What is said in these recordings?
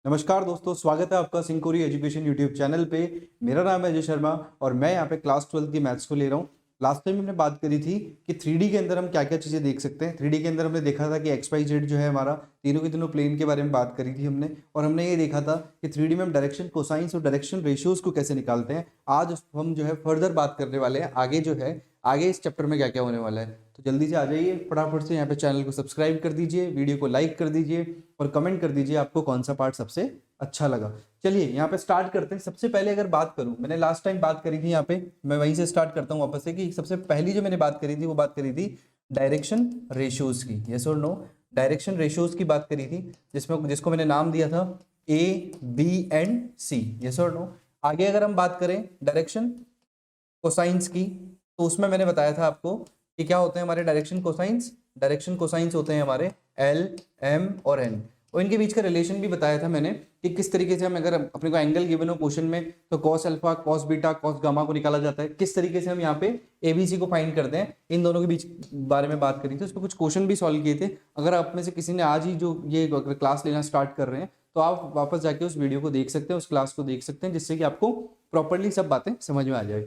नमस्कार दोस्तों, स्वागत है आपका सिंकोरी एजुकेशन यूट्यूब चैनल पे। मेरा नाम है अजय शर्मा और मैं यहाँ पे क्लास 12 की मैथ्स को ले रहा हूँ। लास्ट टाइम हमने बात करी थी कि 3D के अंदर हम क्या क्या चीज़ें देख सकते हैं। 3D के अंदर हमने देखा था कि एक्स वाई जेड जो है हमारा तीनों के तीनों प्लेन के बारे में बात करी थी हमने, और हमने ये देखा था कि 3D में हम डायरेक्शन कोसाइंस और डायरेक्शन रेशियोज को कैसे निकालते हैं। आज हम जो है फर्दर बात करने वाले हैं आगे जो है आगे इस चैप्टर में क्या क्या होने वाला है। तो जल्दी से आ जाइए, फटाफट से यहाँ पे चैनल को सब्सक्राइब कर दीजिए, वीडियो को लाइक कर दीजिए और कमेंट कर दीजिए आपको कौन सा पार्ट सबसे अच्छा लगा। चलिए यहाँ पे स्टार्ट करते हैं। सबसे पहले अगर बात करूं, मैंने लास्ट टाइम बात करी थी यहाँ पे, मैं वहीं से स्टार्ट करता हूँ वापस से कि सबसे पहली जो मैंने बात करी थी वो बात करी थी डायरेक्शन रेशियोज की। यस और नो, डायरेक्शन रेशियोज की बात करी थी जिसको मैंने नाम दिया था A B and C. Yes और नो। आगे अगर हम बात करें डायरेक्शन कोसाइंस की, तो उसमें मैंने बताया था आपको कि क्या होते हैं हमारे डायरेक्शन कोसाइंस। डायरेक्शन कोसाइंस होते हैं हमारे एल, एम और एन, और इनके बीच का रिलेशन भी बताया था मैंने कि किस तरीके से हम, अगर अपने को एंगल गिवन हो क्वेश्चन में, तो cos alpha, cos beta, cos gamma को निकाला जाता है। किस तरीके से हम यहाँ पे एबीसी को फाइंड करते हैं, इन दोनों के बीच बारे में बात करी थी। उस पर कुछ क्वेश्चन भी सॉल्व किए थे। अगर आप में से किसी ने आज ही जो ये क्लास लेना स्टार्ट कर रहे हैं, तो आप वापस जाके उस वीडियो को देख सकते हैं, उस क्लास को देख सकते हैं, जिससे कि आपको प्रॉपरली सब बातें समझ में आ जाए।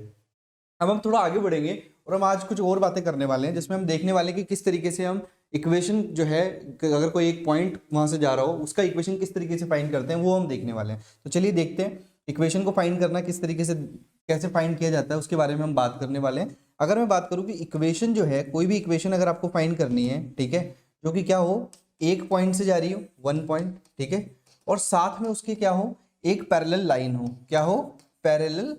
अब हम थोड़ा आगे बढ़ेंगे और हम आज कुछ और बातें करने वाले हैं, जिसमें हम देखने वाले हैं कि किस तरीके से हम इक्वेशन जो है, अगर कोई एक पॉइंट वहां से जा रहा हो उसका इक्वेशन किस तरीके से फाइंड करते हैं, वो हम देखने वाले हैं। तो चलिए देखते हैं इक्वेशन को फाइंड करना किस तरीके से, कैसे फाइंड किया जाता है, उसके बारे में हम बात करने वाले हैं। अगर मैं बात करूं कि इक्वेशन जो है, कोई भी इक्वेशन अगर आपको फाइंड करनी है, ठीक है, जो कि क्या हो, एक पॉइंट से जा रही हो, वन पॉइंट, ठीक है, और साथ में उसके क्या हो, एक पैरेलल लाइन हो, क्या हो, पैरेलल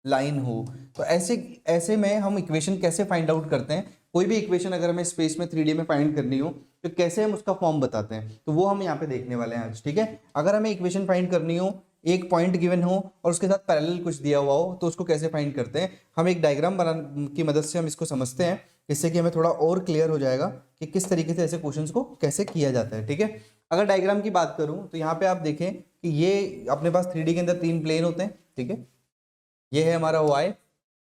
लाइन हो, तो ऐसे ऐसे में हम इक्वेशन कैसे फाइंड आउट करते हैं। कोई भी इक्वेशन अगर हमें स्पेस में 3D में फाइंड करनी हो, तो कैसे हम उसका फॉर्म बताते हैं, तो वो हम यहाँ पे देखने वाले हैं आज। ठीक है, अगर हमें इक्वेशन फाइंड करनी हो, एक पॉइंट गिवन हो और उसके साथ पैरेलल कुछ दिया हुआ हो, तो उसको कैसे फाइंड करते हैं। हम एक डायग्राम बना की मदद से हम इसको समझते हैं, जिससे कि हमें थोड़ा और क्लियर हो जाएगा कि किस तरीके से ऐसे क्वेश्चंस को कैसे किया जाता है। ठीक है, अगर डायग्राम की बात करूं तो यहाँ पे आप देखें कि ये अपने पास 3D के अंदर तीन प्लेन होते हैं। ठीक है, ये है हमारा y,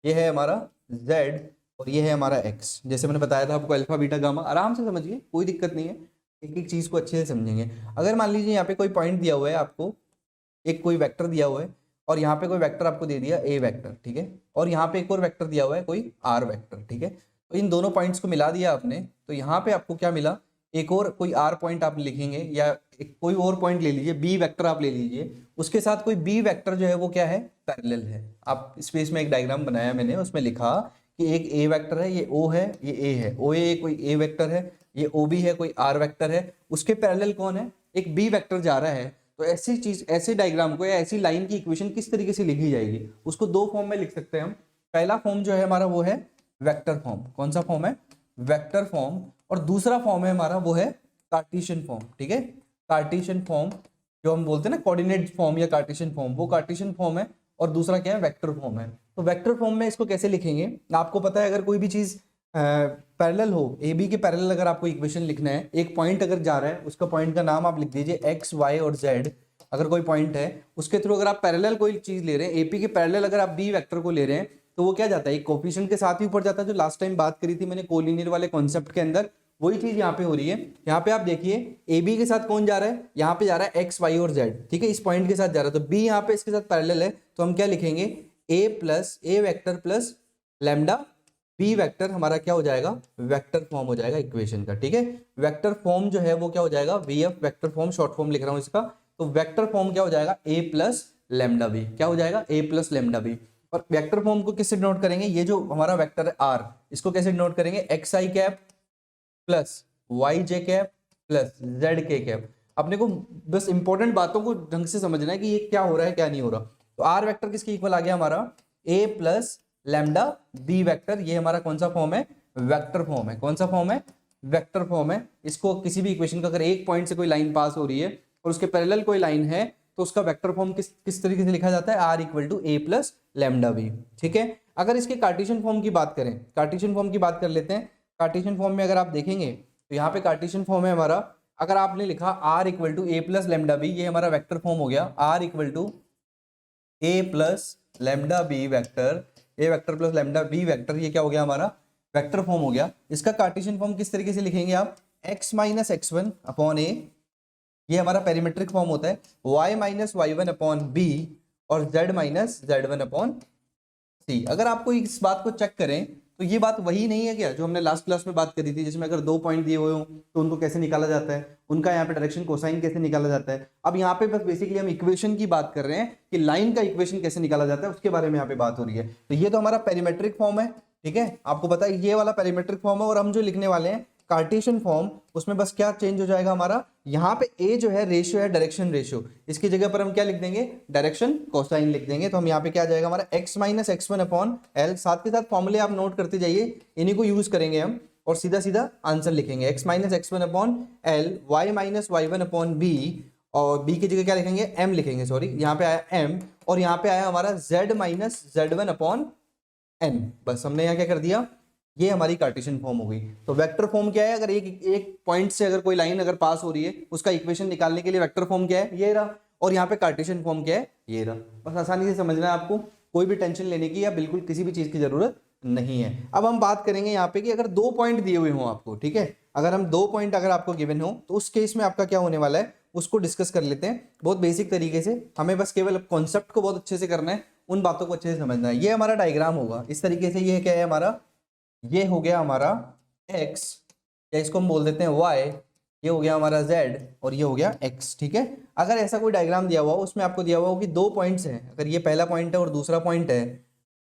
ये है हमारा z और ये है हमारा x। जैसे मैंने बताया था आपको अल्फा बीटा गामा, आराम से समझिए, कोई दिक्कत नहीं है, एक एक चीज को अच्छे से समझेंगे। अगर मान लीजिए यहाँ पे कोई पॉइंट दिया हुआ है आपको, एक कोई वेक्टर दिया हुआ है, और यहाँ पे कोई वेक्टर आपको दे दिया a वेक्टर, ठीक है, और यहाँ पे एक और वेक्टर दिया हुआ है कोई r वेक्टर, ठीक है, तो इन दोनों पॉइंट्स को मिला दिया आपने, तो यहाँ पे आपको क्या मिला, एक और कोई r पॉइंट आप लिखेंगे, या एक कोई और पॉइंट ले लीजिए, b वेक्टर आप ले लीजिए, उसके साथ कोई b वेक्टर जो है वो क्या है, पैरेलल है। आप स्पेस में एक डायग्राम बनाया मैंने, उसमें लिखा कि एक a वेक्टर है, ये o है, ये a है, o a कोई a वेक्टर है, ये ob है कोई r वेक्टर है, उसके पैरेलल कौन है, एक b वेक्टर जा रहा है। तो ऐसी चीज, ऐसे डायग्राम को या ऐसी लाइन की इक्वेशन किस तरीके से लिखी जाएगी, उसको दो फॉर्म में लिख सकते हैं हम। पहला फॉर्म जो है हमारा वो है वेक्टर फॉर्म। कौन सा फॉर्म है, वेक्टर फॉर्म। और दूसरा फॉर्म है हमारा वो है कार्टेशियन फॉर्म। ठीक है, कार्टेशियन फॉर्म जो हम बोलते हैं ना, कोऑर्डिनेट फॉर्म या कार्टेशियन फॉर्म, वो कार्टेशियन फॉर्म है। और दूसरा क्या है, वेक्टर फॉर्म है। तो वेक्टर फॉर्म में इसको कैसे लिखेंगे, आपको पता है, अगर कोई भी चीज पैरेलल हो, ए बी के पैरेलल अगर आपको इक्वेशन लिखना है, एक पॉइंट अगर जा रहा है, उसका पॉइंट का नाम आप लिख दीजिए एक्स, वाई और जेड। अगर कोई पॉइंट है, उसके थ्रू अगर आप पैरेलल कोई चीज ले रहे हैं, एपी के पैरेलल अगर आप बी वेक्टर को ले रहे हैं, तो वो क्या जाता है, एक कोफिशिएंट के साथ ही ऊपर जाता है, जो लास्ट टाइम बात करी थी मैंने कोलिनियर वाले कॉन्सेप्ट के अंदर, वही चीज यहाँ पे हो रही है। यहाँ पे आप देखिए, ए बी के साथ कौन जा रहा है, यहाँ पे जा रहा है एक्स, वाई और जेड, ठीक है, इस पॉइंट के साथ जा रहा है, तो बी यहाँ पे इसके साथ पैरेलल है, तो हम क्या लिखेंगे, A plus A vector plus lambda B vector, हमारा क्या हो जाएगा, वेक्टर फॉर्म हो जाएगा इक्वेशन का। ठीक है, वेक्टर फॉर्म जो है वो क्या हो जाएगा, V F vector form, short form लिख रहा हूं इसका। तो वेक्टर फॉर्म क्या हो जाएगा, ए प्लस लैम्डा बी, क्या हो जाएगा, ए प्लस लैम्डा बी। और वेक्टर फॉर्म को किससे डिनोट करेंगे, ये जो हमारा वेक्टर है आर, इसको कैसे डिनोट करेंगे, एक्स आई कैप प्लस वाई जे कैप प्लस जेड के कैप। अपने को बस इंपॉर्टेंट बातों को ढंग से समझना है कि ये क्या हो रहा है क्या नहीं हो रहा। तो आर वेक्टर किसके इक्वल आ गया हमारा, ए प्लस लैम्डा बी वेक्टर। ये हमारा कौन सा फॉर्म है, वेक्टर फॉर्म है। कौन सा फॉर्म है, वेक्टर फॉर्म है। इसको किसी भी इक्वेशन का अगर एक पॉइंट से कोई लाइन पास हो रही है और उसके पैरेलल कोई लाइन है, तो उसका वेक्टर फॉर्म किस तरीके से लिखा जाता है, r equal to a plus lambda b. ठीक है, अगर इसके कार्टेशियन फॉर्म की बात करें, कार्टेशियन फॉर्म की बात कर लेते हैं। कार्टेशियन फॉर्म में अगर आप देखेंगे, तो यहाँ पे कार्टेशियन फॉर्म है हमारा, अगर आपने लिखा r equal to a plus lambda b, ये हमारा वेक्टर फॉर्म हो गया, r equal to a plus lambda B vector, a vector plus lambda B vector, ये क्या हो गया हमारा, वेक्टर फॉर्म हो गया। इसका कार्टेशियन फॉर्म किस तरीके से लिखेंगे आप, x minus x one upon a ये हमारा पेरीमेट्रिक फॉर्म होता है y minus y one upon b और z minus z one upon c. अगर आपको इस बात को चेक करें तो ये बात वही नहीं है क्या जो हमने लास्ट क्लास में बात करी थी, जिसमें अगर 2 पॉइंट दिए हुए हो तो उनको कैसे निकाला जाता है, उनका यहाँ पे डायरेक्शन कोसाइन कैसे निकाला जाता है। अब यहाँ पे बस बेसिकली हम इक्वेशन की बात कर रहे हैं कि लाइन का इक्वेशन कैसे निकाला जाता है, उसके बारे में यहाँ पे बात हो रही है। तो ये तो हमारा पेरीमेट्रिक फॉर्म है, ठीक है, आपको पता है ये वाला पेरीमेट्रिक फॉर्म है। और हम जो लिखने वाले हैं कार्टेशियन फॉर्म, उसमें बस क्या चेंज हो जाएगा हमारा, यहाँ पे ए जो है रेशियो है डायरेक्शन रेशियो, इसकी जगह पर हम क्या लिख देंगे, डायरेक्शन कोसाइन लिख देंगे। तो हम यहाँ पे क्या आ जाएगा हमारा x minus x one upon L. साथ के साथ फॉर्मूले आप नोट करते जाइए, इन्हीं को यूज करेंगे हम और सीधा सीधा आंसर लिखेंगे x minus x one upon l, y minus y one upon b, और b की जगह क्या लिखेंगे, m लिखेंगे, सॉरी यहाँ पे आया m, और यहाँ पे आया हमारा z minus z one upon n। बस हमने यहाँ क्या कर दिया, ये हमारी कार्टेशियन फॉर्म हो गई। तो वेक्टर फॉर्म क्या है, अगर एक पॉइंट से अगर कोई लाइन अगर पास हो रही है, उसका इक्वेशन निकालने के लिए वेक्टर फॉर्म क्या है, ये रहा, और यहाँ पे कार्टेशियन फॉर्म क्या है, ये रहा। बस आसानी से समझना है आपको, कोई भी टेंशन लेने की या बिल्कुल किसी भी चीज की जरूरत नहीं है। अब हम बात करेंगे यहाँ पे कि अगर 2 पॉइंट दिए हुए हों आपको, ठीक है, अगर हम 2 पॉइंट अगर आपको गिवन हो तो उस केस में आपका क्या होने वाला है, उसको डिस्कस कर लेते हैं बहुत बेसिक तरीके से। हमें बस केवल कॉन्सेप्ट को बहुत अच्छे से करना है, उन बातों को अच्छे से समझना है। ये हमारा डायग्राम होगा इस तरीके से, ये क्या है हमारा, ये हो गया हमारा x, या इसको हम बोल देते हैं y, ये हो गया हमारा z, और ये हो गया x, ठीक है। अगर ऐसा कोई डायग्राम दिया हुआ हो, उसमें आपको दिया हुआ हो कि 2 पॉइंट्स हैं, अगर ये पहला पॉइंट है और दूसरा पॉइंट है,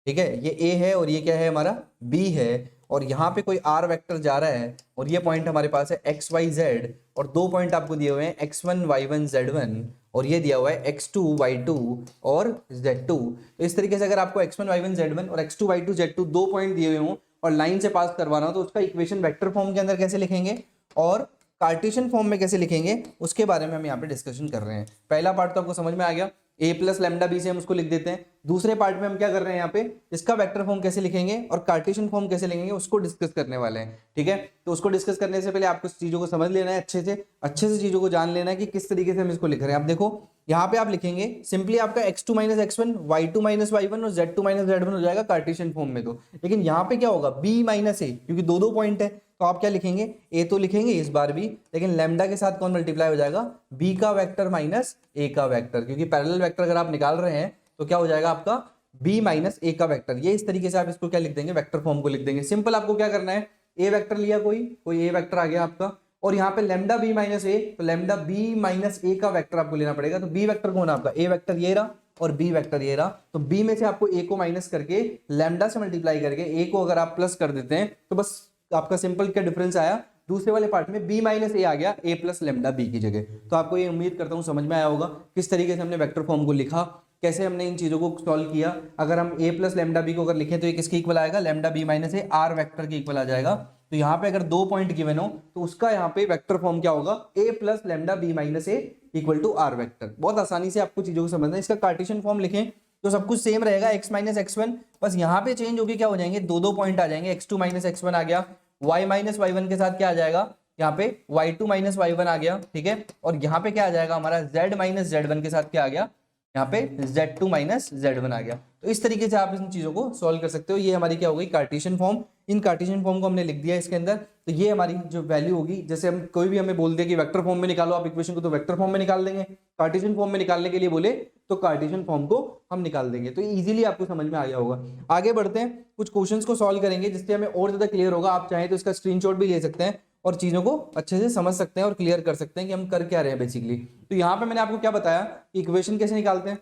ठीक है, ये a है और ये क्या है हमारा b है, और यहाँ पे कोई r वेक्टर जा रहा है, और ये पॉइंट हमारे पास है x y z, और 2 पॉइंट आपको दिए हुए हैं x1 y1 z1, और ये दिया हुआ है x2 y2 और z2। तो इस तरीके से अगर आपको x1 y1 z1 और x2 y2 z2 2 पॉइंट दिए हुए हों और लाइन से पास करवाना हो, तो उसका इक्वेशन वेक्टर फॉर्म के अंदर कैसे लिखेंगे और कार्टेशियन फॉर्म में कैसे लिखेंगे, उसके बारे में हम यहाँ पे डिस्कशन कर रहे हैं। पहला पार्ट तो आपको समझ में आ गया, a प्लस लैम्डा बी से हम उसको लिख देते हैं। दूसरे पार्ट में हम क्या कर रहे हैं, यहाँ पे इसका वेक्टर फॉर्म कैसे लिखेंगे और कार्टेशियन फॉर्म कैसे लिखेंगे, उसको डिस्कस करने वाले हैं, ठीक है। तो उसको डिस्कस करने से पहले आपको चीजों को समझ लेना है, अच्छे से चीजों को जान लेना है कि किस तरीके से हम इसको लिख रहे हैं। आप देखो यहाँ पे आप लिखेंगे सिंपली आपका x2 माइनस एक्स1, y2 माइनस y1 और z2 माइनस z1 हो जाएगा कार्टेशियन फॉर्म में। तो लेकिन यहाँ पे क्या होगा, b माइनस a, क्योंकि 2 पॉइंट है, तो आप क्या लिखेंगे, a तो लिखेंगे इस बार भी, लेकिन लैम्डा के साथ कौन मल्टीप्लाई हो जाएगा, b का वेक्टर माइनस a का वेक्टर, क्योंकि पैरेलल वेक्टर अगर आप निकाल रहे हैं तो क्या हो जाएगा आपका b माइनस a का वेक्टर। ये इस तरीके से आप इसको क्या लिख देंगे, वेक्टर फॉर्म को लिख देंगे। सिंपल आपको क्या करना है, a वेक्टर लिया, कोई a वेक्टर आ गया आपका, और यहाँ पे लैम्डा b माइनस a, तो लैम्डा b माइनस a का वेक्टर आपको लेना पड़ेगा। तो b वेक्टर कौन है आपका, a वेक्टर ये रहा और b वेक्टर ये रहा। तो b में से आपको a को माइनस करके लैम्डा से मल्टीप्लाई करके a को अगर आप प्लस कर देते हैं, तो बस आपका सिंपल क्या डिफरेंस आया, दूसरे वाले पार्ट में b माइनस a आ गया a प्लस लैम्डा b की जगह। तो आपको ये उम्मीद करता हूँ समझ में आया होगा किस तरीके से हमने वेक्टर फॉर्म को लिखा, कैसे हमने इन चीजों को सॉल्व किया। अगर हम a प्लस लैम्डा b को अगर लिखें तो ये किसके इक्वल आएगा, lambda b minus a r vector के इक्वल आ जाएगा। तो यहाँ पे अगर 2 पॉइंट गिवन हो तो उसका यहाँ पे वेक्टर फॉर्म क्या होगा, a plus lambda b minus a equal to r vector. बहुत आसानी से आपको चीजों को समझना है। इसका कार्टेशियन फॉर्म लिखें तो सब कुछ सेम रहेगा, x माइनस x1, बस यहाँ पे चेंज होके क्या हो जाएंगे, 2 पॉइंट आ जाएंगे, x2 माइनस x1 आ गया, y माइनस y1 के साथ क्या आ जाएगा, यहाँ पे y2 माइनस y1 आ गया, ठीक है, और यहाँ पे क्या आ जाएगा हमारा z माइनस z1 के साथ क्या आ गया, यहाँ पे z2 माइनस z1 आ गया। तो इस तरीके से आप इन चीजों को सॉल्व कर सकते हो। ये हमारी क्या हो गई, कार्टेशियन फॉर्म। इन कार्टेशियन फॉर्म को हमने लिख दिया इसके अंदर। तो ये हमारी जो वैल्यू होगी, जैसे हम कोई भी हमें बोल दे कि वेक्टर फॉर्म में निकालो आप इक्वेशन को, तो वेक्टर फॉर्म में निकाल देंगे। कार्टेशियन फॉर्म में निकालने के लिए बोले तो कार्टेशियन फॉर्म को हम निकाल देंगे। तो इजीली आपको समझ में आ गया होगा। आगे बढ़ते हैं, कुछ क्वेश्चंस को सॉल्व करेंगे जिससे हमें और ज्यादा क्लियर होगा। आप चाहें तो इसका स्क्रीनशॉट भी ले सकते हैं और चीजों को अच्छे से समझ सकते हैं और क्लियर कर सकते हैं कि हम कर क्या रहे हैं बेसिकली। तो यहाँ पे मैंने आपको क्या बताया कि इक्वेशन कैसे निकालते हैं।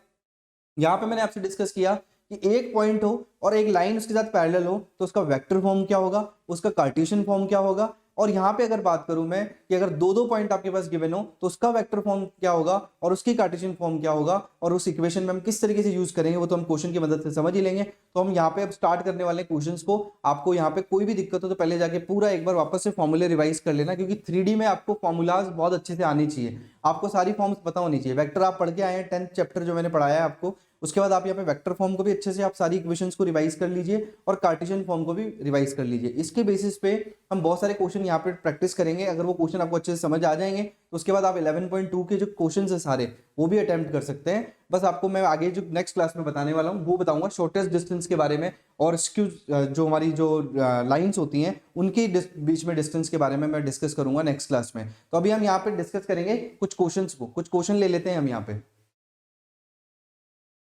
यहाँ पे मैंने आपसे डिस्कस किया कि एक पॉइंट हो और एक लाइन उसके साथ पैरेलल हो तो उसका वेक्टर फॉर्म क्या होगा, उसका कार्टेशियन फॉर्म क्या होगा। और यहाँ पे अगर बात करूं मैं कि अगर 2 पॉइंट आपके पास गिवन हो तो उसका वेक्टर फॉर्म क्या होगा और उसकी कार्टेशियन फॉर्म क्या होगा, और उस इक्वेशन में हम किस तरीके से यूज करेंगे वो तो हम क्वेश्चन की मदद से समझ ही लेंगे। तो हम यहाँ पे अब स्टार्ट करने वाले क्वेश्चंस को। आपको यहाँ पे कोई भी दिक्कत हो तो पहले जाके पूरा एक बार वापस से फॉर्मूले रिवाइज कर लेना, क्योंकि 3D में आपको फॉर्मूलाज बहुत अच्छे से आने चाहिए, आपको सारी फॉर्म्स पता होनी चाहिए। वेक्टर आप पढ़ के आए हैं 10th चैप्टर जो मैंने पढ़ाया है आपको, उसके बाद आप यहाँ पे वेक्टर फॉर्म को भी अच्छे से आप सारी इक्वेशंस को रिवाइज कर लीजिए और कार्टेशियन फॉर्म को भी रिवाइज कर लीजिए। इसके बेसिस पे हम बहुत सारे क्वेश्चन यहाँ पे प्रैक्टिस करेंगे। अगर वो क्वेश्चन आपको अच्छे से समझ आ जाएंगे तो उसके बाद आप 11.2 के जो क्वेश्चन है सारे वो भी अटेम्प्ट कर सकते हैं। बस आपको मैं आगे जो नेक्स्ट क्लास में बताने वाला हूँ वो बताऊंगा शॉर्टेस्ट डिस्टेंस के बारे में, और स्क्यू जो हमारी जो लाइंस होती हैं उनके बीच में डिस्टेंस के बारे में मैं डिस्कस करूंगा नेक्स्ट क्लास में। तो अभी हम यहाँ पे डिस्कस करेंगे कुछ क्वेश्चन ले लेते हैं हम यहाँ पे।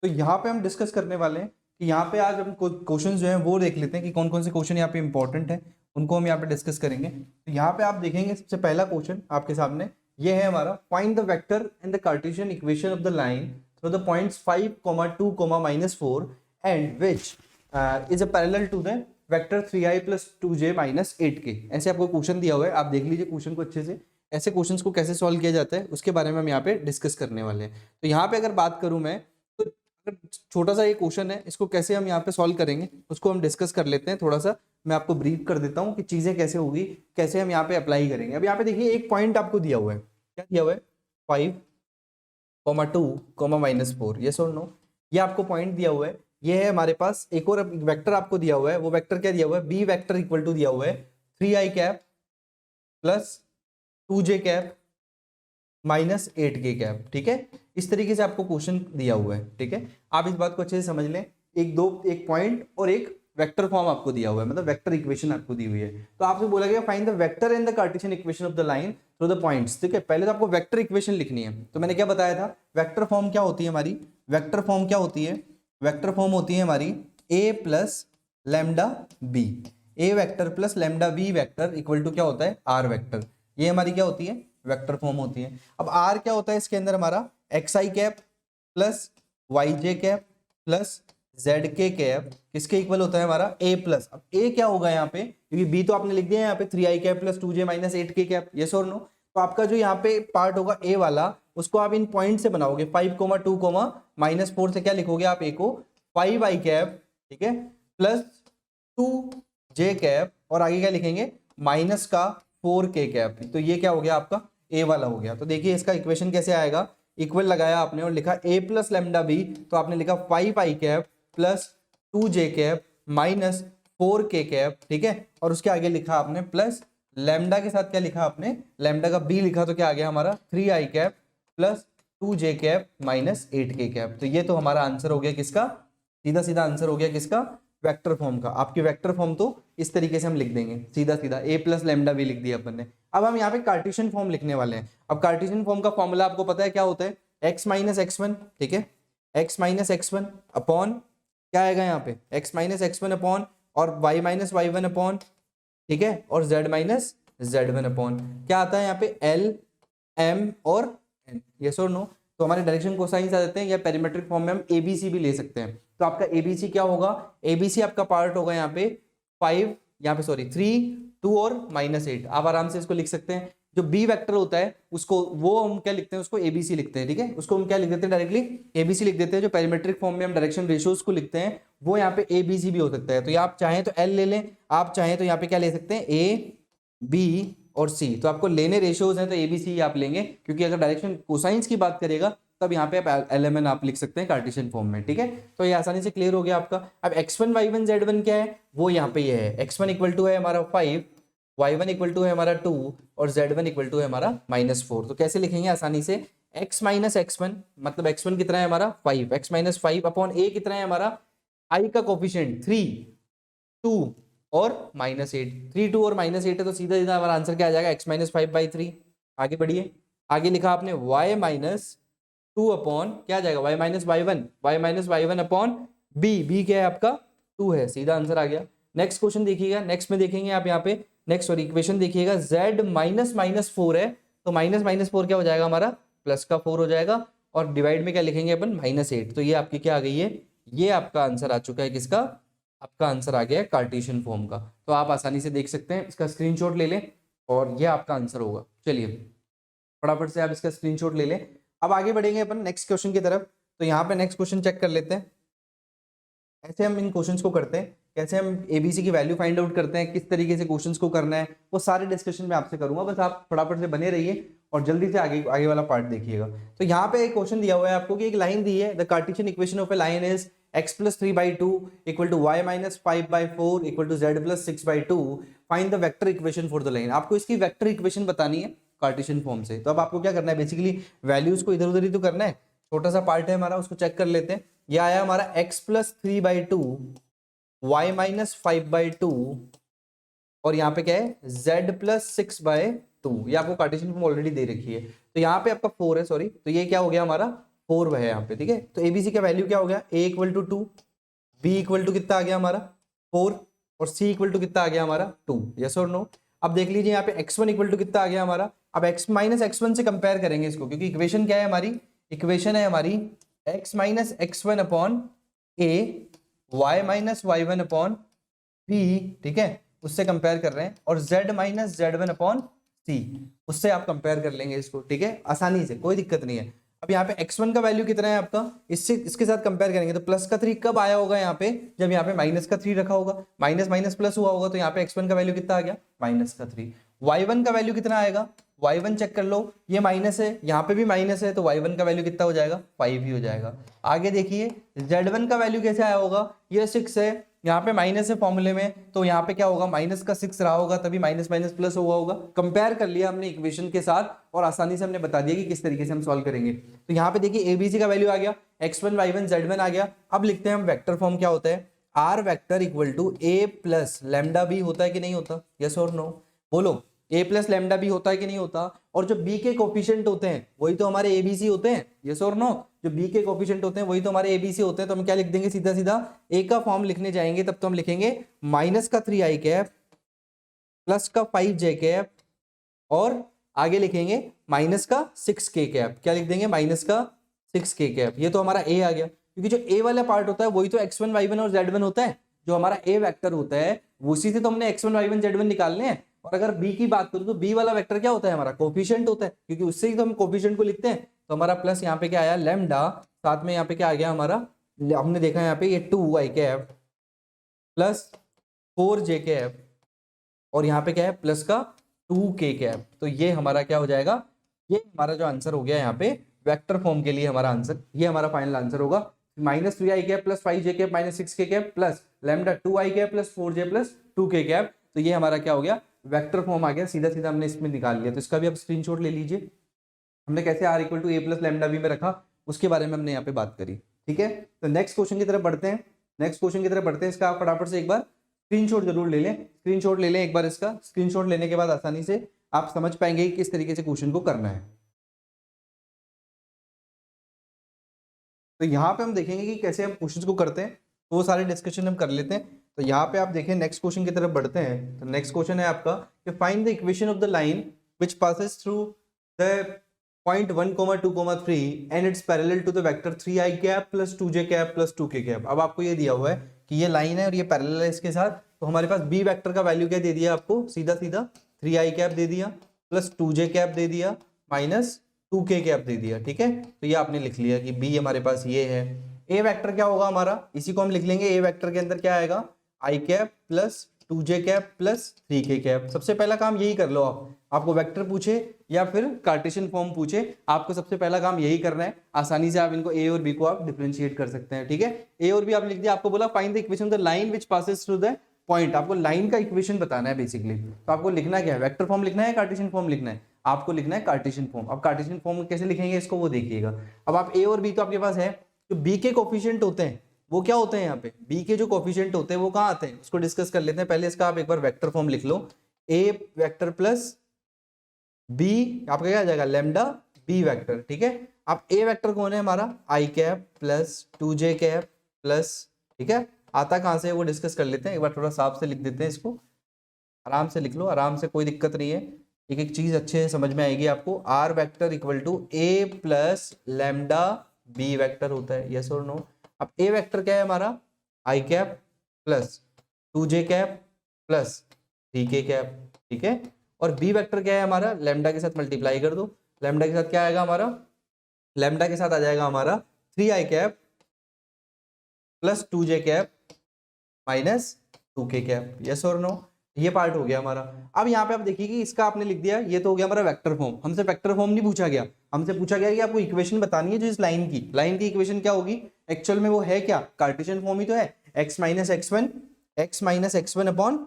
तो यहाँ पे हम डिस्कस करने वाले हैं कि यहाँ पे आज हम क्वेश्चन जो हैं वो देख लेते हैं कि कौन कौन से क्वेश्चन यहाँ पे इंपॉर्टेंट है, उनको हम यहाँ पे डिस्कस करेंगे। तो यहाँ पे आप देखेंगे सबसे पहला क्वेश्चन आपके सामने ये है हमारा, find the vector in the Cartesian equation of the line through the points 5, 2, -4 and which is a parallel to the vector 3i + 2j - 8k। ऐसे आपको क्वेश्चन दिया हुआ है, आप देख लीजिए क्वेश्चन को अच्छे से। ऐसे क्वेश्चंस को कैसे सॉल्व किया जाता है उसके बारे में हम यहाँ पे डिस्कस करने वाले हैं। तो यहाँ पे अगर बात करूँ मैं, तो छोटा सा ये क्वेश्चन है, इसको कैसे हम यहाँ पे सॉल्व करेंगे उसको हम डिस्कस कर लेते हैं। थोड़ा सा मैं आपको ब्रीफ कर देता हूँ कि चीजें कैसे होगी, कैसे हम यहाँ पे अप्लाई करेंगे। अब यहाँ पे देखिए एक पॉइंट आपको दिया हुआ है, क्या दिया हुआ है, 5, 2, -4, यस और नो, ये आपको पॉइंट दिया हुआ है। ये है हमारे पास एक और वेक्टर आपको दिया हुआ है, वो वेक्टर क्या दिया हुआ है, बी वेक्टर इक्वल टू दिया हुआ है 3i cap + 2j cap - 8k cap. ठीक है, इस तरीके से आपको क्वेश्चन दिया हुआ है। ठीक है, आप इस बात को अच्छे से समझ लें। एक पॉइंट और एक वेक्टर फॉर्म आपको दिया हुआ है, मतलब वेक्टर इक्वेशन आपको दी हुई है। तो आपसे बोला गया find the vector in the Cartesian equation of the line through the points. ठीक है, पहले तो आपको वेक्टर इक्वेशन लिखनी है। तो मैंने क्या बताया था, वेक्टर फॉर्म क्या होती है हमारी, वेक्टर फॉर्म क्या होती है, वेक्टर फॉर्म होती है हमारी a + λb, a vector + λb vector equal to क्या होता है, r वेक्टर। ये हमारी क्या होती है, वेक्टर फॉर्म होती है। अब r क्या होता है इसके अंदर हमारा, xi cap + yj cap + zk cap किसके इक्वल होता है हमारा, a+। अब a क्या होगा यहाँ पे, क्योंकि b तो आपने लिख दिया है यहाँ पे 3i cap + 2j - 8k cap, yes और नो। तो आपका जो यहाँ पे पार्ट होगा a वाला, उसको आप इन पॉइंट से बनाओगे, 5, 2, -4 से क्या लिखोगे आप, a को 5i कैप, ठीक है, + 2j कैप, और आगे क्या लिखेंगे, -4k कैप। तो ये क्या हो गया आपका, a वाला हो गया। तो देखिए इसका इक्वेशन कैसे आएगा, इक्वल लगाया आपने और लिखा a + λb, तो आपने लिखा 5i cap + 2j cap -4k cap. ठीक है, और उसके आगे लिखा आपने प्लस लैम्डा के साथ क्या लिखा आपने, लैम्डा का b लिखा, तो क्या आ गया हमारा 3i cap + 2j cap -8k cap. तो ये तो हमारा आंसर हो गया किसका, सीधा सीधा आंसर हो गया किसका, वेक्टर फॉर्म का। आपकी वेक्टर फॉर्म तो इस तरीके से हम लिख देंगे सीधा सीधा, a + λb लिख दिया अपन ने। अब हम यहाँ पे कार्टेशियन फॉर्म लिखने वाले हैं। अब कार्टेशियन फॉर्म का फॉर्मूला आपको पता है क्या होता है, x - x1, ठीक है, x - x1 अपॉन क्या आएगा यहाँ पे, x - x1 अपॉन और y - y1 अपॉन, ठीक है, और z - z1 अपॉन क्या आता है यहाँ पे, l m और n, यस और नो। तो हमारे डायरेक्शन कोसाइंस आ जाते हैं, या पेरीमेट्रिक फॉर्म में हम abc भी ले सकते हैं। तो आपका abc क्या होगा, abc आपका पार्ट होगा यहाँ पे 5, यहाँ पे सॉरी 3, 2 और -8। आप आराम से इसको लिख सकते हैं। जो b वेक्टर होता है उसको वो हम क्या लिखते हैं, उसको abc लिखते हैं। ठीक है, उसको हम क्या लिख देते हैं, डायरेक्टली abc लिख देते हैं। जो पेरीमेट्रिक फॉर्म में हम डायरेक्शन रेशियोज को लिखते हैं वो यहाँ पे abc भी हो सकता है। तो ये आप चाहें तो l ले लें, आप चाहें तो यहाँ पे क्या ले सकते हैं, a b और c। तो आपको लेने रेशियोज हैं तो abc आप लेंगे, क्योंकि अगर डायरेक्शन कोसाइंस की बात करेगा तब यहाँ पे आप एलएमएन आप लिख सकते हैं कार्टेशियन फॉर्म में। ठीक है, तो ये आसानी से क्लियर हो गया आपका। अब x1 y1 z1 क्या है, वो यहाँ पे ये है, x1 इक्वल टू है हमारा 5, y1 इक्वल टू है हमारा 2 और z1 इक्वल टू है हमारा -4। तो कैसे लिखेंगे आसानी से, x - x1 मतलब x1 कितना है हमारा 5, x - 5 अपॉन a कितना है हमारा, i का कोफिशिएंट 3, 2 और -8, 3, 2 और -8 है। तो सीधा सीधा हमारा आंसर क्या आ जाएगा, x - 5/3। आगे बढ़िए, आगे लिखा आपने y - 2 अपॉन क्या आ जाएगा, y - y1 अपॉन b क्या है आपका 2 है, सीधा आंसर आ गया। नेक्स्ट क्वेश्चन देखिएगा, नेक्स्ट में देखेंगे आप यहाँ पे, नेक्स्ट सॉरी इक्वेशन देखिएगा, z -4 है, तो -4 क्या हो जाएगा हमारा, प्लस का 4 हो जाएगा, और डिवाइड में क्या लिखेंगे अपन, -8। तो ये आपकी क्या आ गई है, ये आपका आंसर आ चुका है किसका, आपका आंसर आ गया है कार्टेशियन फॉर्म का। तो आप आसानी से देख सकते हैं, इसका स्क्रीनशॉट ले लें और ये आपका आंसर होगा। चलिए फटाफट से आप इसका स्क्रीनशॉट ले लें। अब आगे बढ़ेंगे अपन नेक्स्ट क्वेश्चन की तरफ। तो यहाँ पे नेक्स्ट क्वेश्चन चेक कर लेते हैं, ऐसे हम इन क्वेश्चंस को करते हैं, कैसे हम एबीसी की वैल्यू फाइंड आउट करते हैं, किस तरीके से क्वेश्चंस को करना है, वो सारे डिस्कशन मैं आपसे करूंगा। बस आप फटाफट से बने रहिए और जल्दी से आगे आगे वाला पार्ट देखिएगा। तो यहाँ पे एक क्वेश्चन दिया हुआ है आपको कि एक लाइन दी है, the Cartesian equation of A line is x plus 3/2 equal to y minus 5/4 equal to z plus 6/2, find the vector equation for the line. आपको इसकी वेक्टर इक्वेशन बतानी है कार्टेशियन फॉर्म से। तो अब आपको क्या करना है, बेसिकली वैल्यूज को इधर उधर ही तो करना है। छोटा सा पार्ट है हमारा, उसको चेक कर लेते हैं। ये आया हमारा x plus 3/2 y minus 5/2 और यहाँ पे क्या है z plus 6/2। ये आपको कार्टेशियन फॉर्म ऑलरेडी दे रखी है। तो यहाँ पे आपका 4 है, सॉरी, तो ये क्या हो गया हमारा 4 है यहाँ पे, ठीक है। तो एबीसी का वैल्यू क्या हो गया, a equal to 2, b equal to कितना आ गया हमारा 4 और c इक्वल टू कितना आ गया हमारा 2। यस और नो। अब देख लीजिए यहाँ पे x1 इक्वल टू कितना आ गया हमारा। अब x माइनस x1 से कंपेयर करेंगे इसको, क्योंकि इक्वेशन क्या है हमारी, इक्वेशन है हमारी x minus x1 upon a y minus y1 upon b, ठीक है, उससे कंपेयर कर रहे हैं। और z minus z1 upon c, उससे आप कंपेयर कर लेंगे इसको, ठीक है, आसानी से, कोई दिक्कत नहीं है। अब यहाँ पे x1 का वैल्यू कितना है आपका, इससे इसके साथ कंपेयर करेंगे तो प्लस का 3 कब आया होगा यहाँ पे, जब यहाँ पे माइनस का 3 रखा होगा, माइनस माइनस प्लस हुआ होगा, तो यहाँ पे x1 का वैल्यू कितना आ गया माइनस का 3। y1 का वैल्यू कितना आएगा, y1 चेक कर लो, ये माइनस है, यहाँ पे भी माइनस है, तो y1 का वैल्यू कितना हो जाएगा 5 ही हो जाएगा। आगे देखिए z1 का वैल्यू कैसे आया होगा, ये 6 है, यहाँ पे माइनस है फॉर्मूले में, तो यहाँ पे क्या होगा माइनस का 6 रहा होगा, तभी माइनस माइनस प्लस हुआ होगा। कंपेयर कर लिया हमने इक्वेशन के साथ और आसानी से हमने बता दिया कि किस तरीके से हम सॉल्व करेंगे। तो यहाँ पे देखिए एबीसी का वैल्यू आ गया, x1 y1 z1 आ गया। अब लिखते हैं हम वेक्टर फॉर्म क्या होता है, r vector equal to a plus lambda b होता है कि नहीं होता, यस और नो, बोलो। a प्लस लैम्डा बी होता है कि नहीं होता, और जो b के कोफिशिएंट होते हैं वही तो हमारे एबीसी होते हैं, यस और नो। जो b के कोफिशिएंट होते हैं वही तो हमारे एबीसी होते हैं। तो हम क्या लिख देंगे, सीधा सीधा a का फॉर्म लिखने जाएंगे तब तो हम लिखेंगे माइनस का 3i कैप प्लस का 5j कैप और आगे लिखेंगे माइनस का 6k कैप। क्या लिख देंगे, माइनस का 6k कैप। ये तो हमारा a आ गया, क्योंकि जो a वाला पार्ट होता है वही तो x1 y1 और z1 होता है। जो हमारा a वेक्टर होता है उसी से तो हमने x1 y1 z1 निकालने हैं। और अगर b की बात करूं तो b वाला वेक्टर क्या होता है हमारा, कोफिशिएंट होता है, क्योंकि उससे ही तो हम कोफिशिएंट को लिखते हैं। तो हमारा प्लस यहाँ पे क्या आया लैम्डा, साथ में यहाँ पे क्या आ गया हमारा, हमने देखा यहाँ पे ये 2i cap plus 4j cap और यहाँ पे क्या है प्लस का 2k कैप। तो ये हमारा क्या हो जाएगा, ये हमारा जो आंसर हो गया यहाँ पे वेक्टर फॉर्म के लिए हमारा आंसर, ये हमारा फाइनल आंसर होगा minus 3i cap plus 5j cap minus 6k cap plus lambda 2i cap plus 4j plus 2k cap. तो ये हमारा क्या हो गया, वेक्टर फॉर्म आ गया, सीधा सीधा हमने इसमें निकाल लिया। तो इसका भी आप स्क्रीनशॉट ले लीजिए। हमने कैसे r equal to a plus lambda b में रखा उसके बारे में हमने यहाँ पे बात करी, ठीक है। तो नेक्स्ट क्वेश्चन की तरफ बढ़ते हैं, नेक्स्ट क्वेश्चन की तरफ बढ़ते हैं। इसका आप फटाफट से एक बार स्क्रीनशॉट जरूर ले लें, स्क्रीनशॉट ले लें एक बार। इसका स्क्रीनशॉट लेने के बाद आसानी से आप समझ पाएंगे कि किस तरीके से क्वेश्चन को करना है। तो यहाँ पे हम देखेंगे कि कैसे हम क्वेश्चंस को करते हैं, तो वो सारे डिस्कशन हम कर लेते हैं। तो यहाँ पे आप देखें नेक्स्ट क्वेश्चन की तरफ बढ़ते हैं। तो नेक्स्ट क्वेश्चन है आपका कि find the equation of the line which passes through the point 1, 2, 3 and it's parallel to the vector 3i cap plus 2j cap plus 2k cap. अब आपको ये दिया हुआ है कि ये लाइन है और ये पैरेलल है इसके साथ। तो हमारे पास b वेक्टर का वैल्यू क्या दे दिया आपको, सीधा सीधा 3i कैप दे दिया प्लस 2j कैप दे दिया माइनस 2k कैप दे दिया, ठीक है। तो ये आपने लिख लिया कि b हमारे पास ये है। a वेक्टर क्या होगा हमारा, इसी को हम लिख लेंगे। a वेक्टर के अंदर क्या आएगा, i cap plus 2j cap plus 3k cap. सबसे पहला काम यही कर लो आप, आपको वेक्टर पूछे या फिर कार्टेशियन फॉर्म पूछे, आपको सबसे पहला काम यही करना है। आसानी से आप इनको a और b को आप डिफरेंशिएट कर सकते हैं, ठीक है। a और b आपने लिख दिया। आपको बोला find the equation of the line which passes through the point. आपको लाइन का इक्वेशन बताना है बेसिकली। तो आपको लिखना क्या है, वेक्टर फॉर्म लिखना है, कार्टेशियन फॉर्म लिखना है, आपको लिखना है कार्टेशियन फॉर्म। अब कार्टेशियन फॉर्म कैसे लिखेंगे इसको वो देखिएगा। अब आप a और b तो आपके पास है, जो b के कोफिशिएंट होते हैं वो क्या होते हैं, यहाँ पे b के जो कोफिशिएंट होते हैं वो कहाँ आते हैं, उसको डिस्कस कर लेते हैं। पहले इसका आप एक बार वेक्टर फॉर्म लिख लो, a वेक्टर प्लस b आपका क्या आ जाएगा लैम्डा b वेक्टर, ठीक है। अब a वेक्टर कौन है हमारा, i cap plus 2j cap plus, ठीक है, आता कहाँ से वो डिस्कस कर लेते हैं। एक बार थोड़ा साफ से लिख देते हैं इसको, आराम से लिख लो, आराम से, कोई दिक्कत नहीं है। एक एक चीज अच्छे से समझ में आएगी आपको। r vector equal to a plus lambda b vector होता है, यस और नो। अब a वेक्टर क्या है हमारा, i cap plus 2j cap plus 3k cap, ठीक है। और b वेक्टर क्या है हमारा, लैम्डा के साथ मल्टीप्लाई कर दो। लैम्डा के साथ क्या आएगा हमारा, लैम्डा के साथ आ जाएगा हमारा 3i cap plus 2j cap minus 2k cap, yes और नो। ये पार्ट हो गया हमारा। अब यहाँ पे आप देखिए कि इसका आपने लिख दिया, ये तो हो गया हमारा वेक्टर फॉर्म। हमसे वेक्टर फॉर्म नहीं पूछा गया, हमसे पूछा गया कि आपको इक्वेशन बतानी है जो इस लाइन की इक्वेशन क्या होगी। एक्चुअल में वो है क्या, कार्टेशियन फॉर्म ही तो है, x minus x one upon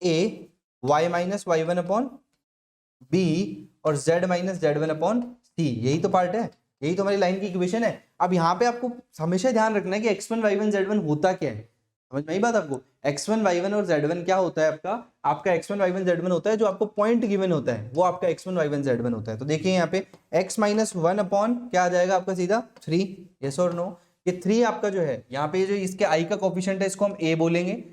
a, y minus y one upon b और z minus z one upon c. यही तो पार्ट है, यही तो हमारी लाइन की इक्वेशन है। अब यहाँ पे आपको हमेशा ध्यान रखना है कि x1 y1 z1 होता क्या है। समझ में आई बात आपको, x1 y1 और z1 क्या होता है आपका x1 y1 z1 होता है जो आपको पॉइंट गिवन होता है, वो आपका x1 y1 z1 होता है। तो देखिए यहाँ पे x माइनस वन अपॉन क्या आ जाएगा आपका सीधा 3, यस और नो। ये 3 आपका जो है यहाँ पे जो इसके i का कोफिशिएंट है इसको हम a बोलेंगे,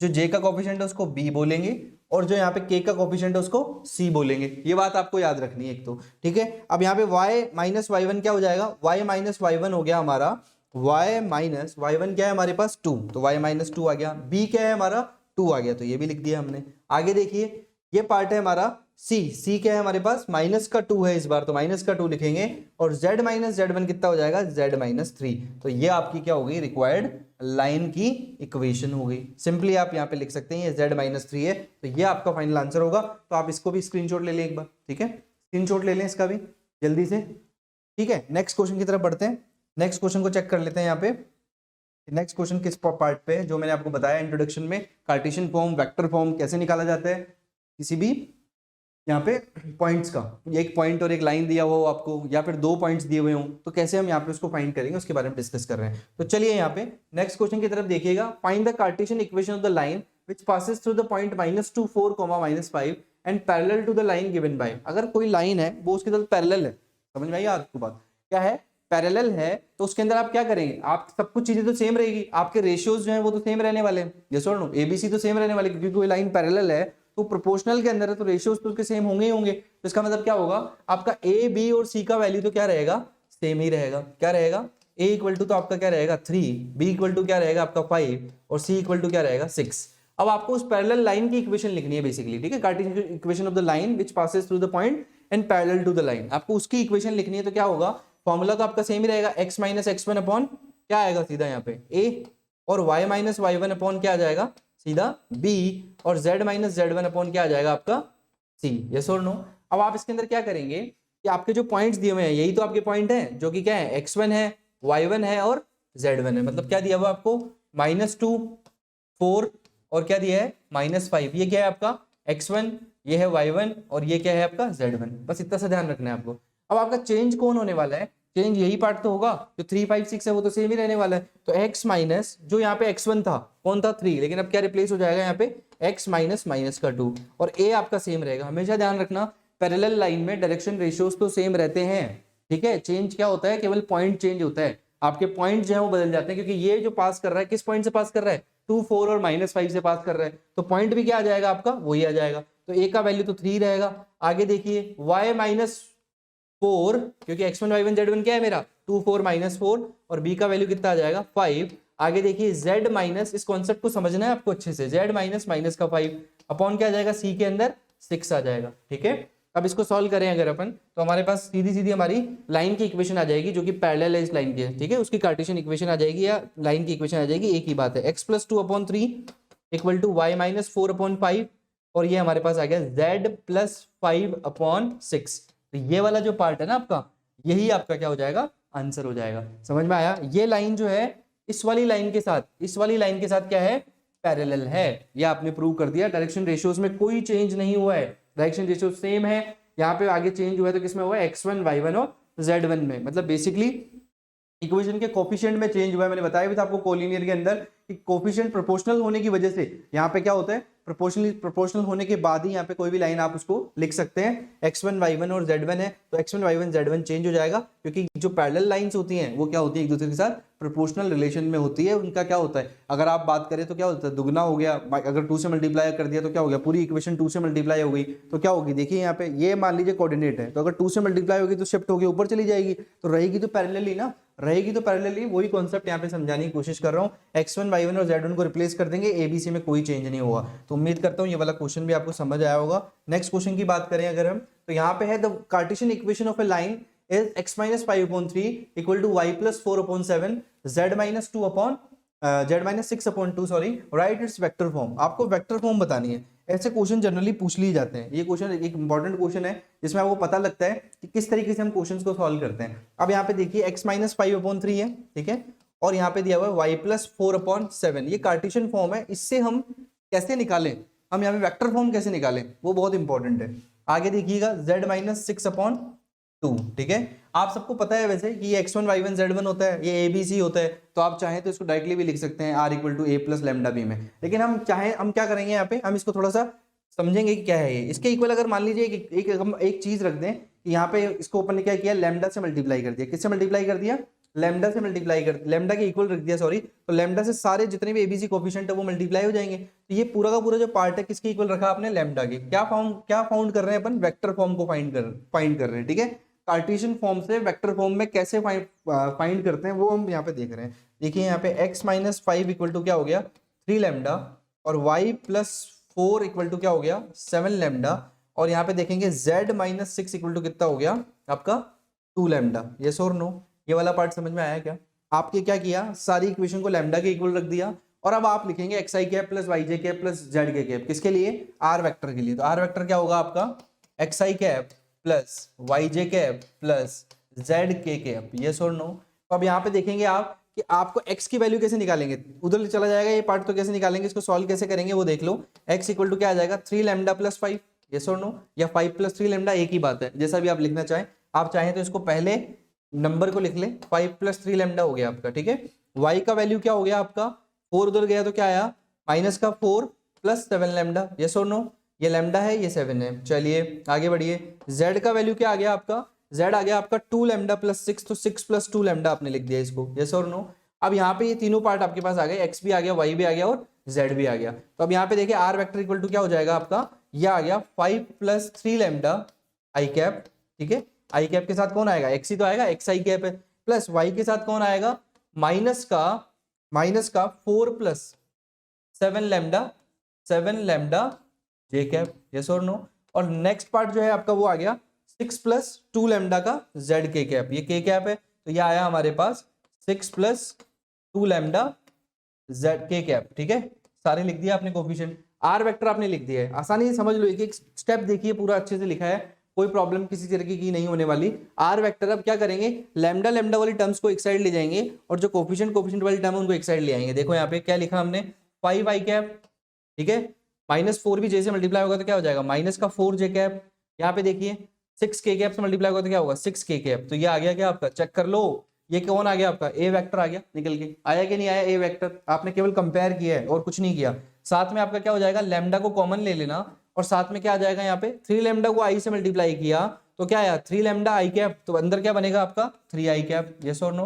जो j का कोफिशिएंट है उसको b बोलेंगे, और जो यहाँ पे k का कोफिशिएंट है उसको c बोलेंगे। ये बात आपको याद रखनी है एक तो, ठीक है। अब यहाँ पे y माइनस वाई वन क्या हो जाएगा, y माइनस वाई वन हो गया हमारा, y माइनस वाई वन क्या है हमारे पास 2, तो y माइनस 2 आ गया। b क्या है हमारा 2 आ गया, तो ये भी लिख दिया हमने। आगे देखिए ये पार्ट है हमारा c क्या है हमारे पास माइनस का 2 है इस बार, तो माइनस का 2 लिखेंगे, और z माइनस जेड वन कितना हो जाएगा z माइनस 3। तो ये आपकी क्या हो गई, रिक्वायर्ड लाइन की इक्वेशन हो गई। सिंपली आप यहाँ पे लिख सकते हैं ये z माइनस 3 है, तो ये आपका फाइनल आंसर होगा। तो आप इसको भी स्क्रीनशॉट ले लें एक बार, ठीक है, स्क्रीनशॉट ले लें इसका भी जल्दी से, ठीक है। नेक्स्ट क्वेश्चन की तरफ बढ़ते हैं। नेक्स्ट क्वेश्चन को चेक कर लेते हैं यहाँ पे। नेक्स्ट क्वेश्चन किस पार्ट पे है, जो मैंने आपको बताया इंट्रोडक्शन में, कार्टेशियन फॉर्म, वेक्टर फॉर्म कैसे निकाला जाता है किसी भी यहाँ पे पॉइंट्स का, एक पॉइंट और एक लाइन दिया हुआ हो आपको, या फिर 2 पॉइंट्स दिए हुए हों, तो कैसे हम यहाँ पे उसको फाइंड करेंगे उसके बारे में डिस्कस कर रहे हैं। तो चलिए यहाँ पे नेक्स्ट क्वेश्चन की तरफ देखिएगा। Find the Cartesian equation of the line which passes through the point -2 4, -5 and parallel to the line given by. अगर कोई लाइन है वो उसके साथ पैरेलल है, समझ में आई आपको बात, क्या है पैरेलल है, तो उसके अंदर आप क्या करेंगे, आप सब कुछ चीजें तो सेम रहेगी, आपके रेशियोज जो है वो तो सेम रहने वाले हैं, यस और नो, एबीसी तो सेम रहने वाले, क्योंकि कोई लाइन पैरेलल है तो प्रोपोर्शनल के अंदर है तो रेशियोज तो उसके सेम होंगे ही होंगे। तो इसका मतलब क्या होगा, आपका ए बी और सी का वैल्यू तो क्या रहेगा, सेम ही रहेगा। क्या रहेगा, ए इक्वल टू तो आपका क्या रहेगा 3, बी इक्वल टू क्या रहेगा आपका 5, और सी इक्वल टू क्या रहेगा 6। अब आपको उस पैरेलल लाइन की इक्वेशन लिखनी है बेसिकली, ठीक है, Cartesian equation of the line which passes through the point and parallel to the line, आपको उसकी इक्वेशन लिखनी है। तो क्या होगा, फॉर्मूला तो आपका सेम ही रहेगा, x minus x one upon क्या आएगा सीधा यहाँ पे a, और y minus y one upon क्या आ जाएगा सीधा b, और z minus z one upon क्या आ जाएगा आपका c, यस और नो। अब आप इसके अंदर क्या करेंगे कि आपके जो पॉइंट्स दिए हुए हैं यही तो आपके पॉइंट हैं, जो कि क्या है x1 है, y1 है और z1 है। मतलब क्या दिया हुआ आपको -2 4 और क्या दिया है -5, ये क्या है आपका x1, ये है y1 और ये क्या है आपका z1। बस इतना सा ध्यान रखना है आपको। अब आपका चेंज कौन होने वाला है, चेंज यही पार्ट तो होगा, जो 3 5 6 है वो तो सेम ही रहने वाला है। तो x माइनस जो यहाँ पे x1 था कौन था 3, लेकिन अब क्या रिप्लेस हो जाएगा यहाँ पे x माइनस माइनस का 2, और a आपका सेम रहेगा। हमेशा ध्यान रखना पैरेलल लाइन में डायरेक्शन रेशियोज तो सेम रहते हैं, ठीक है, चेंज क्या होता है केवल पॉइंट चेंज होता है, आपके पॉइंट जो है वो बदल जाते हैं, क्योंकि ये जो पास कर रहा है किस पॉइंट से पास कर रहा है 2 4 और -5 से पास कर रहा है, तो पॉइंट भी क्या आ जाएगा आपका वही आ जाएगा। तो a का वैल्यू तो 3 रहेगा। आगे देखिए y माइनस 4, क्योंकि x1 y1 z1 क्या है मेरा 2 4 -4, और b का वैल्यू कितना आ जाएगा 5। आगे देखिए z माइनस, इस कॉन्सेप्ट को समझना है आपको अच्छे से, z माइनस माइनस का 5 अपॉन क्या आ जाएगा c के अंदर 6 आ जाएगा, ठीक है। अब इसको सॉल्व करें अगर अपन, तो हमारे पास सीधी सीधी हमारी लाइन की इक्वेशन आ जाएगी जो कि पैरेलल है इस लाइन के, ठीक है, उसकी कार्टेशियन इक्वेशन आ जाएगी या लाइन की इक्वेशन आ जाएगी, एक ही बात है, x plus 2/3 equal to y minus 4/5, और ये हमारे पास आ गया z प्लस 5/6। तो ये वाला जो पार्ट है ना आपका, यही आपका क्या हो जाएगा आंसर हो जाएगा। समझ में आया, ये लाइन जो है इस वाली लाइन के साथ, इस वाली लाइन के साथ क्या है पैरेलल है, ये आपने प्रूव कर दिया। डायरेक्शन रेशियोज में कोई चेंज नहीं हुआ है, डायरेक्शन रेशियो सेम है। यहाँ पे आगे चेंज हुआ है तो किसमें हुआ है x1 y1 और z1 में, मतलब बेसिकली इक्वेशन के कोफिशिएंट में चेंज हुआ है। मैंने बताया भी था आपको कोलिनियर के अंदर कि कोफिशिएंट प्रोपोर्शनल होने की वजह से यहाँ पे क्या होता है, प्रोपोर्शनल होने के बाद ही यहाँ पे कोई भी लाइन आप उसको लिख सकते हैं। x1 y1 और z1 है तो x1 y1 z1 चेंज हो जाएगा, क्योंकि जो पैरेलल लाइंस होती हैं वो क्या होती है एक दूसरे के साथ प्रोपोर्शनल रिलेशन में होती है। उनका क्या होता है, अगर आप बात करें तो क्या होता है दुगना हो गया, अगर 2 से मल्टीप्लाई कर दिया तो क्या हो गया पूरी इक्वेशन 2 से मल्टीप्लाई हो गई, तो क्या होगी देखिए यहाँ पे ये मान लीजिए कोऑर्डिनेट है, तो अगर 2 से मल्टीप्लाई होगी तो शिफ्ट होगी ऊपर चली जाएगी, तो रहेगी तो पैरेलली ना, रहेगी तो पैरेलली। वही कॉन्सेप्ट यहाँ पे समझाने की कोशिश कर रहा हूँ। x1 y1 और z1 को रिप्लेस कर देंगे, ABC में कोई चेंज नहीं होगा। तो उम्मीद करता हूँ ये वाला क्वेश्चन भी आपको समझ आया होगा। नेक्स्ट क्वेश्चन की बात करें अगर हम, तो यहाँ पे है the Cartesian equation of A line is x minus 5/3 equal to y plus 4/7 z minus 2/, z-6/2 sorry, right it's vector form. आपको वेक्टर फॉर्म बतानी है। ऐसे क्वेश्चन जनरली पूछ लिए जाते हैं। ये क्वेश्चन एक इंपॉर्टेंट क्वेश्चन है जिसमें आपको पता लगता है कि किस तरीके से हम क्वेश्चंस को सॉल्व करते हैं। अब यहाँ पे देखिए x-5/3 है, ठीक है, और यहाँ पे दिया हुआ है y+4/7। ये कार्टेशियन फॉर्म है, इससे हम कैसे निकालें, हम यहाँ पे वेक्टर फॉर्म कैसे निकालें, वो बहुत इंपॉर्टेंट है। आगे देखिएगा z-6/2, ठीक है। आप सबको पता है वैसे कि ये x1 y1 z1 होता है, ये ABC होता है, तो आप चाहें तो इसको डायरेक्टली भी लिख सकते हैं r=a+λb में। लेकिन हम चाहें, हम क्या करेंगे यहाँ पे, हम इसको थोड़ा सा समझेंगे कि क्या है ये। इसके इक्वल अगर मान लीजिए हम एक चीज रख दें कि यहाँ पे इसको अपन ने क्या किया, लैम्डा से मल्टीप्लाई कर दिया। किससे मल्टीप्लाई कर दिया, लैम्डा से मल्टीप्लाई कर, लैम्डा के इक्वल रख दिया सॉरी, तो लैम्डा से सारे जितने भी एबीसी कोफिशिएंट है वो मल्टीप्लाई हो जाएंगे। तो ये पूरा का पूरा जो पार्ट है किसके इक्वल रखा आपने, लैम्डा के। क्या फाउंड कर रहे हैं अपन, वेक्टर फॉर्म को फाइंड कर रहे हैं, ठीक है। कार्टेशियन फॉर्म से वेक्टर फॉर्म में कैसे फाइंड करते हैं वो हम यहाँ पे देख रहे हैं। देखिए यहाँ पे x-5 इक्वल टू क्या हो गया, 3 लैम्डा, और y+4 इक्वल टू क्या हो गया, 7 लैम्डा, और यहाँ पे देखेंगे z-6 इक्वल टू कितना हो गया आपका, 2 लैम्डा। यस और नो, ये वाला पार्ट समझ में आया क्या? आपके क्या किया, सारी इक्वेशन को लैम्डा के इक्वल रख दिया, और अब आप लिखेंगे xi cap plus yj cap plus zk cap, किसके लिए, आर वेक्टर के लिए। तो आर वेक्टर क्या होगा आपका, xi cap plus yj cap plus zk cap. Yes और नो। तो अब यहाँ पे देखेंगे आप कि आपको x की वैल्यू कैसे निकालेंगे, उधर चला जाएगा ये पार्ट, तो कैसे निकालेंगे, इसको सॉल्व कैसे करेंगे वो देख लो। x इक्वल टू क्या आ जाएगा, 3 लैम्डा प्लस 5, यस और नो, या 5 + 3 लैम्डा, एक ही बात है, जैसा भी आप लिखना चाहें। आप चाहें तो इसको पहले नंबर को लिख ले, 5 + 3 लैम्डा हो गया आपका, ठीक है। y का वैल्यू क्या हो गया आपका, 4 उधर गया तो क्या आया, -4 + 7 लैम्डा, यस और नो, ये लैम्डा है ये 7 है। चलिए आगे बढ़िए, z का वैल्यू क्या आ गया आपका, z आ गया आपका 2 लैम्डा प्लस 6, तो 6 + 2 लैम्डा आपने लिख दिया इसको, यस और नो। अब यहाँ पे ये तीनों पार्ट आपके पास आ गए, x भी आ गया, y भी आ गया और z भी आ गया। तो अब यहाँ पे देखिए r वेक्टर इक्वल टू क्या हो जाएगा आपका, यह आ गया 5 + 3 लैम्डा i कैप, ठीक है। आई कैप के साथ कौन आएगा, एक्स ही तो आएगा, एक्स आई कैप है, प्लस वाई के साथ कौन आएगा, माइनस का 4 + 7 लैम्डा जे कैप, यस और नो। और नेक्स्ट पार्ट जो है आपका वो आ गया 6 + 2 लैम्डा का जेड के कैप, ये के कैप है, तो ये आया हमारे पास 6 + 2 लैम्डा जेड के कैप, ठीक है। सारे लिख दिया आपने कोफिशिएंट, आर वेक्टर आपने लिख दिया है, आसानी से समझ लो, एक एक स्टेप देखिए, पूरा अच्छे से लिखा है, कोई प्रॉब्लम किसी तरीके की नहीं होने वाली। आर वेक्टर अब क्या करेंगे, लैम्डा वाली टर्म्स को एक साइड ले जाएंगे और जो कोफिशिएंट वाली टर्म उनको एक साइड ले आएंगे। देखो यहाँ पे क्या लिखा हमने, 5 आई कैप, ठीक है, -4 भी जे से मल्टीप्लाई होगा तो क्या हो जाएगा, -4 जे कैप। यहाँ पे देखिए 6 के कैप से मल्टीप्लाई होगा तो क्या होगा, 6 के कैप। तो ये आ गया क्या आपका, चेक कर लो, ये कौन आ गया आपका, ए वेक्टर आ गया निकल के, आया कि नहीं आया ए वेक्टर, आपने केवल कंपेयर किया है और कुछ नहीं किया। साथ में आपका क्या हो जाएगा, लैम्डा को कॉमन ले लेना, और साथ में क्या आ जाएगा यहाँ पे 3 लैम्डा को आई से मल्टीप्लाई किया तो क्या आया 3 लैम्डा आई कैप, तो अंदर क्या बनेगा आपका 3 आई कैप, यस और नो।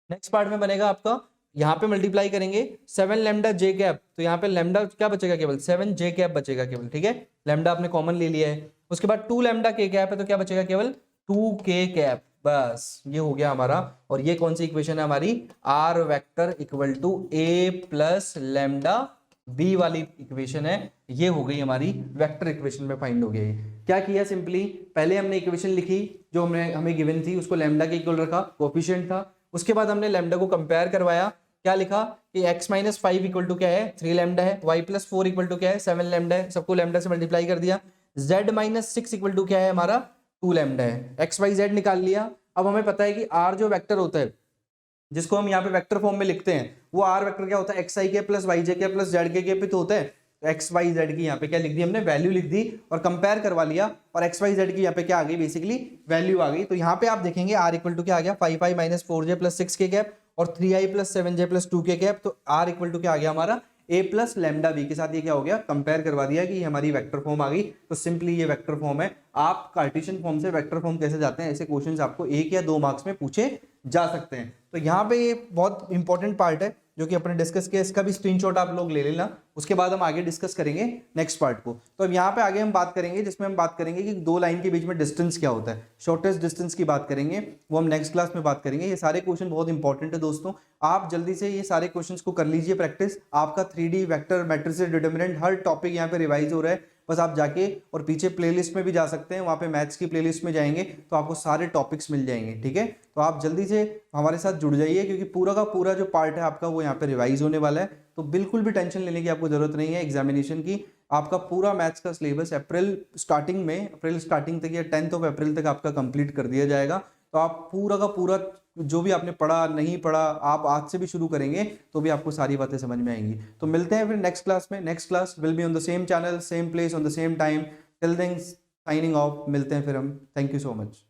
नेक्स्ट पार्ट में बनेगा आपका, यहाँ पे मल्टीप्लाई करेंगे 7 लैम्डा जे कैप, तो यहाँ पे लैम्डा क्या बचेगा, केवल 7 जे कैप बचेगा केवल, ठीक है, लैम्डा आपने कॉमन ले लिया है। उसके बाद 2 लैम्डा के कैप है तो क्या बचेगा, केवल 2 के कैप, बस ये हो गया हमारा। और ये कौन सी इक्वेशन है हमारी, r vector equal to a plus lambda b वाली इक्वेशन है, ये हो गई हमारी वेक्टर इक्वेशन में फाइंड हो गई। क्या किया, सिंपली पहले हमने इक्वेशन लिखी जो हमें गिवन थी, उसको लैम्डा के इक्वल रखा, कोफिशिएंट था। उसके बाद हमने लैम्डा को कंपेयर करवाया, क्या लिखा कि x-5 इक्वल टू क्या है, 3 लैम्डा है, y+4 इक्वल टू क्या है, 7 लैम्डा है, सबको लैम्डा से मल्टीप्लाई कर दिया। z-6 इक्वल टू क्या है हमारा, 2 लैम्डा है, x y z निकाल लिया। अब हमें पता है कि r जो वेक्टर होता है जिसको हम यहाँ पे वेक्टर फॉर्म में लिखते हैं, वो r वेक्टर क्या होता है, xi के प्लस yj के प्लस zk के पे तो होता है। एक्स वाई जेड की यहाँ पे क्या लिख दी हमने, वैल्यू लिख दी और कंपेयर करवा लिया, और एक्स वाई जेड की यहाँ पे क्या आ गई, बेसिकली वैल्यू आ गई। तो यहाँ पे आप देखेंगे आर इक्वल टू क्या आ गया, 5i - 4j + 6 के कैप और 3i + 7j + 2 के कैप। तो आर इक्वल टू क्या आ गया हमारा, a प्लस लैम्डा बी के साथ ये क्या हो गया, कंपेयर करवा दिया कि हमारी वेक्टर फॉर्म आ गई। तो सिंपली ये वेक्टर फॉर्म है। आप कार्टेशियन फॉर्म से वेक्टर फॉर्म कैसे जाते हैं, ऐसे क्वेश्चंस आपको 1 या 2 मार्क्स में पूछे जा सकते हैं। तो यहाँ पे ये बहुत इंपॉर्टेंट पार्ट है जो कि अपने डिस्कस किया, इसका भी स्क्रीनशॉट आप लोग ले लेना, उसके बाद हम आगे डिस्कस करेंगे नेक्स्ट पार्ट को। तो अब यहाँ पे आगे हम बात करेंगे जिसमें हम बात करेंगे कि 2 लाइन के बीच में डिस्टेंस क्या होता है, शॉर्टेस्ट डिस्टेंस की बात करेंगे, वो हम नेक्स्ट क्लास में बात करेंगे। ये सारे क्वेश्चन बहुत इंपॉर्टेंट है दोस्तों, आप जल्दी से ये सारे क्वेश्चन को कर लीजिए प्रैक्टिस। आपका 3D वेक्टर मैट्रिसेस डिटरमिनेंट हर टॉपिक यहाँ पे रिवाइज हो रहा है, बस आप जाके और पीछे प्लेलिस्ट में भी जा सकते हैं, वहाँ पे मैथ्स की प्लेलिस्ट में जाएंगे तो आपको सारे टॉपिक्स मिल जाएंगे, ठीक है। तो आप जल्दी से हमारे साथ जुड़ जाइए, क्योंकि पूरा का पूरा जो पार्ट है आपका वो यहाँ पे रिवाइज होने वाला है। तो बिल्कुल भी टेंशन लेने की आपको जरूरत नहीं है एग्जामिनेशन की। आपका पूरा मैथ्स का सिलेबस अप्रैल स्टार्टिंग तक या 10th ऑफ अप्रैल तक आपका कंप्लीट कर दिया जाएगा। तो आप पूरा का पूरा जो भी आपने पढ़ा नहीं पढ़ा, आप आज से भी शुरू करेंगे तो भी आपको सारी बातें समझ में आएंगी। तो मिलते हैं फिर नेक्स्ट क्लास में। Next class will be on the same channel, same place, on the same time. Till then signing off. मिलते हैं फिर हम। Thank you so much.